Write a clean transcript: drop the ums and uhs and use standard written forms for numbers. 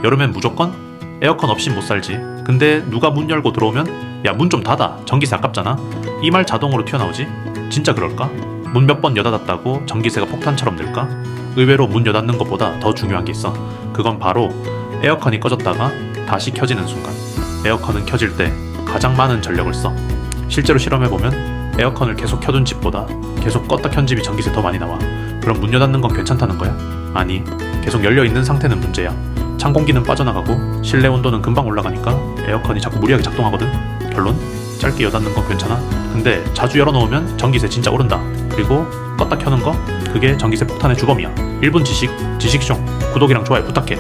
여름엔 무조건 에어컨 없이 못 살지. 근데 누가 문 열고 들어오면 야, 문 좀 닫아. 전기세 아깝잖아. 이 말 자동으로 튀어나오지? 진짜 그럴까? 문 몇 번 여닫았다고 전기세가 폭탄처럼 늘까? 의외로 문 여닫는 것보다 더 중요한 게 있어. 그건 바로 에어컨이 꺼졌다가 다시 켜지는 순간. 에어컨은 켜질 때 가장 많은 전력을 써. 실제로 실험해보면 에어컨을 계속 켜둔 집보다 계속 껐다 켠 집이 전기세 더 많이 나와. 그럼 문 여닫는 건 괜찮다는 거야? 아니, 계속 열려있는 상태는 문제야. 찬 공기는 빠져나가고 실내 온도는 금방 올라가니까 에어컨이 자꾸 무리하게 작동하거든. 결론? 짧게 여닫는 건 괜찮아. 근데 자주 열어놓으면 전기세 진짜 오른다. 그리고 껐다 켜는 거? 그게 전기세 폭탄의 주범이야. 1분 지식쇼. 구독이랑 좋아요 부탁해.